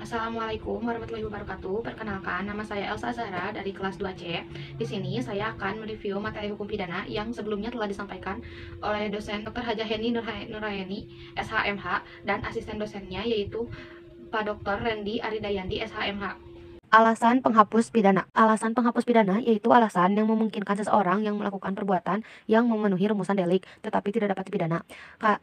Assalamualaikum warahmatullahi wabarakatuh. Perkenalkan, nama saya Elsa Zahra dari kelas 2C. Di sini saya akan mereview materi hukum pidana yang sebelumnya telah disampaikan oleh dosen Dr. Haja Heni Nurayani, SHMH, dan asisten dosennya yaitu Pak Dr. Randy Aridayandi, SHMH. Alasan penghapus pidana. Alasan penghapus pidana yaitu alasan yang memungkinkan seseorang yang melakukan perbuatan yang memenuhi rumusan delik tetapi tidak dapat dipidana.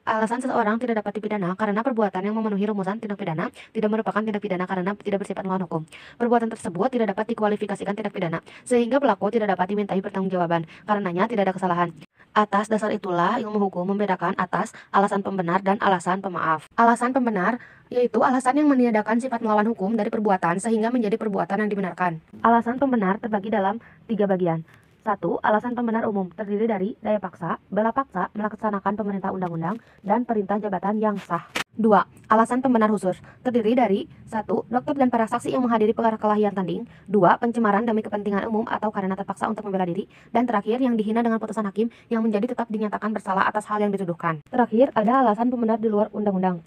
Alasan seseorang tidak dapat dipidana karena perbuatan yang memenuhi rumusan tindak pidana tidak merupakan tindak pidana karena tidak bersifat melawan hukum. Perbuatan tersebut tidak dapat dikualifikasikan tindak pidana sehingga pelaku tidak dapat dimintai pertanggungjawaban karenanya tidak ada kesalahan. Atas dasar itulah ilmu hukum membedakan atas alasan pembenar dan alasan pemaaf. Alasan pembenar yaitu alasan yang meniadakan sifat melawan hukum dari perbuatan sehingga menjadi perbuatan yang dibenarkan. Alasan pembenar terbagi dalam 3 bagian. 1. Alasan pembenar umum terdiri dari daya paksa, bela paksa, melaksanakan pemerintah undang-undang, dan perintah jabatan yang sah. 2. Alasan pembenar khusus terdiri dari 1. Dokter dan para saksi yang menghadiri perkara kelahiran tanding. 2. Pencemaran demi kepentingan umum atau karena terpaksa untuk membela diri. Dan terakhir yang dihina dengan putusan hakim yang menjadi tetap dinyatakan bersalah atas hal yang dituduhkan. Terakhir ada alasan pembenar di luar undang-undang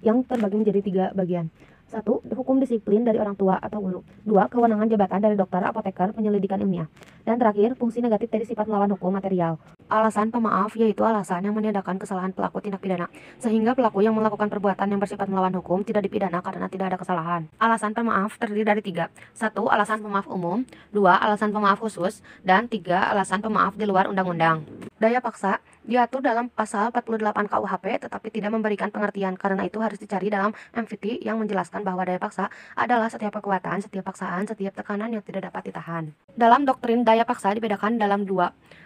yang terbagi menjadi 3 bagian. 1. Hukum disiplin dari orang tua atau guru. 2. Kewenangan jabatan dari dokter, apoteker, penyelidikan ilmiah. Dan terakhir, fungsi negatif dari sifat melawan hukum material. Alasan pemaaf yaitu alasan yang meniadakan kesalahan pelaku tindak pidana, sehingga pelaku yang melakukan perbuatan yang bersifat melawan hukum tidak dipidana karena tidak ada kesalahan. Alasan pemaaf terdiri dari 3. 1. Alasan pemaaf umum. 2. Alasan pemaaf khusus. Dan 3. Alasan pemaaf di luar undang-undang. Daya paksa diatur dalam pasal 48 KUHP tetapi tidak memberikan pengertian, karena itu harus dicari dalam MVT yang menjelaskan bahwa daya paksa adalah setiap kekuatan, setiap paksaan, setiap tekanan yang tidak dapat ditahan. Dalam doktrin daya paksa dibedakan dalam 2.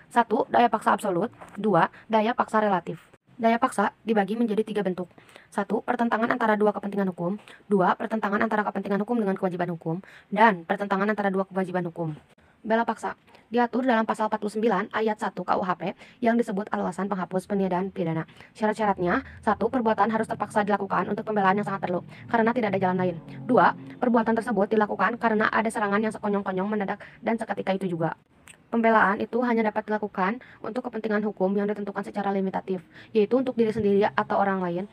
1. Daya paksa absolut. 2. Daya paksa relatif. Daya paksa dibagi menjadi 3 bentuk. 1. Pertentangan antara 2 kepentingan hukum. 2. Pertentangan antara kepentingan hukum dengan kewajiban hukum. Dan pertentangan antara 2 kewajiban hukum. Bela paksa diatur dalam pasal 49 ayat 1 KUHP yang disebut alasan penghapus peniadaan pidana. Syarat-syaratnya: 1. Perbuatan harus terpaksa dilakukan untuk pembelaan yang sangat perlu karena tidak ada jalan lain. 2. Perbuatan tersebut dilakukan karena ada serangan yang sekonyong-konyong, mendadak, dan seketika itu juga. Pembelaan itu hanya dapat dilakukan untuk kepentingan hukum yang ditentukan secara limitatif, yaitu untuk diri sendiri atau orang lain,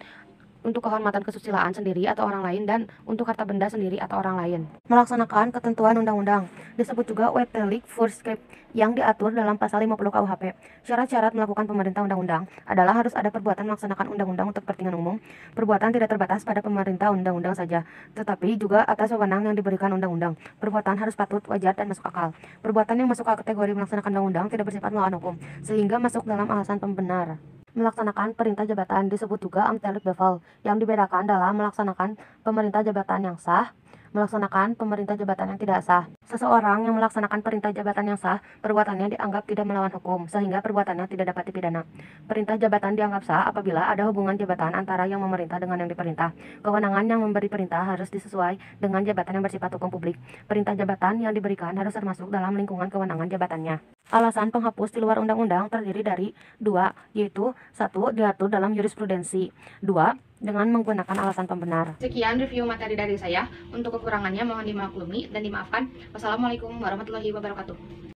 untuk kehormatan kesusilaan sendiri atau orang lain, dan untuk harta benda sendiri atau orang lain. Melaksanakan ketentuan undang-undang disebut juga wet delik prescript yang diatur dalam pasal 50 KUHP. Syarat-syarat melakukan pemerintah undang-undang adalah harus ada perbuatan melaksanakan undang-undang untuk kepentingan umum. Perbuatan tidak terbatas pada pemerintah undang-undang saja, tetapi juga atas wewenang yang diberikan undang-undang. Perbuatan harus patut, wajar, dan masuk akal. Perbuatan yang masuk ke kategori melaksanakan undang-undang tidak bersifat melawan hukum, sehingga masuk dalam alasan pembenar. Melaksanakan perintah jabatan disebut juga amtelk bevel, yang dibedakan dalam melaksanakan pemerintah jabatan yang sah, melaksanakan pemerintah jabatan yang tidak sah. Seseorang yang melaksanakan perintah jabatan yang sah, perbuatannya dianggap tidak melawan hukum, sehingga perbuatannya tidak dapat dipidana. Perintah jabatan dianggap sah apabila ada hubungan jabatan antara yang memerintah dengan yang diperintah. Kewenangan yang memberi perintah harus disesuai dengan jabatan yang bersifat hukum publik. Perintah jabatan yang diberikan harus termasuk dalam lingkungan kewenangan jabatannya. Alasan penghapus di luar undang-undang terdiri dari 2, yaitu 1. Diatur dalam jurisprudensi. 2. Dengan menggunakan alasan pembenar. Sekian review materi dari saya. Untuk kekurangannya mohon dimaklumi dan dimaafkan. Wassalamualaikum warahmatullahi wabarakatuh.